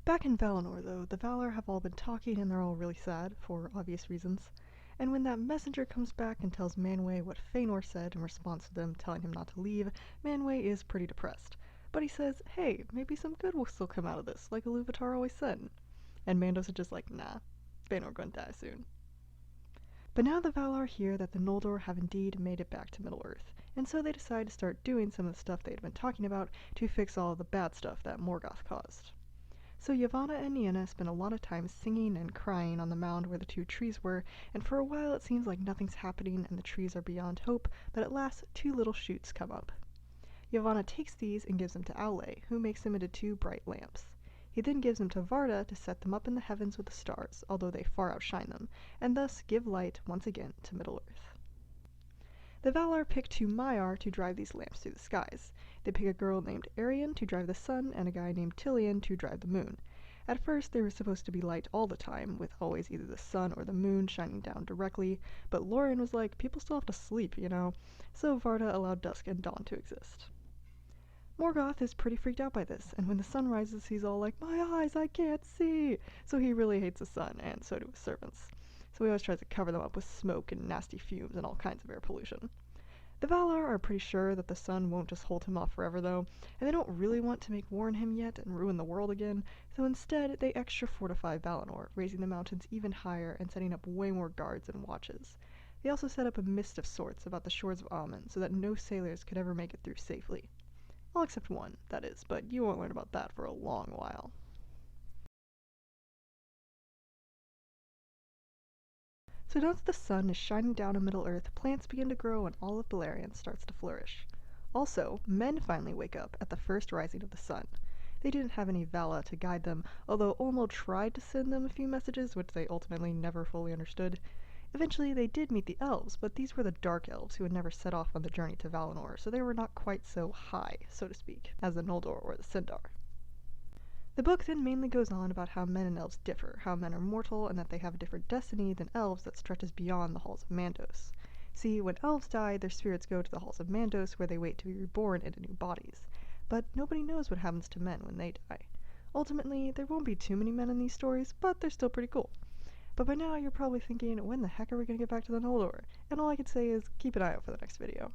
Back in Valinor, though, the Valar have all been talking and they're all really sad, for obvious reasons. And when that messenger comes back and tells Manwë what Fëanor said in response to them telling him not to leave, Manwë is pretty depressed. But he says, hey, maybe some good will still come out of this, like Ilúvatar always said. And Mandos is just like, nah, Fëanor gonna die soon. But now the Valar hear that the Noldor have indeed made it back to Middle-earth, and so they decide to start doing some of the stuff they had been talking about to fix all the bad stuff that Morgoth caused. So Yavanna and Nienna spend a lot of time singing and crying on the mound where the two trees were, and for a while it seems like nothing's happening and the trees are beyond hope, but at last two little shoots come up. Yavanna takes these and gives them to Aule, who makes them into two bright lamps. He then gives them to Varda to set them up in the heavens with the stars, although they far outshine them, and thus give light once again to Middle-earth. The Valar pick two Maiar to drive these lamps through the skies. They pick a girl named Arian to drive the sun and a guy named Tilion to drive the moon. At first they were supposed to be light all the time, with always either the sun or the moon shining down directly, but Lórien was like, people still have to sleep, you know, so Varda allowed dusk and dawn to exist. Morgoth is pretty freaked out by this, and when the sun rises he's all like, my eyes, I can't see! So he really hates the sun, and so do his servants. So he always tries to cover them up with smoke and nasty fumes and all kinds of air pollution. The Valar are pretty sure that the sun won't just hold him off forever though, and they don't really want to make war on him yet and ruin the world again, so instead they extra fortify Valinor, raising the mountains even higher and setting up way more guards and watches. They also set up a mist of sorts about the shores of Aman so that no sailors could ever make it through safely. All except one, that is, but you won't learn about that for a long while. So now that the sun is shining down on Middle-earth, plants begin to grow and all of Beleriand starts to flourish. Also, men finally wake up at the first rising of the sun. They didn't have any Vala to guide them, although Olmo tried to send them a few messages, which they ultimately never fully understood. Eventually they did meet the elves, but these were the dark elves who had never set off on the journey to Valinor, so they were not quite so high, so to speak, as the Noldor or the Sindar. The book then mainly goes on about how men and elves differ, how men are mortal and that they have a different destiny than elves that stretches beyond the halls of Mandos. See, when elves die, their spirits go to the halls of Mandos where they wait to be reborn into new bodies. But nobody knows what happens to men when they die. Ultimately, there won't be too many men in these stories, but they're still pretty cool. But by now you're probably thinking, when the heck are we going to get back to the Noldor? And all I can say is keep an eye out for the next video.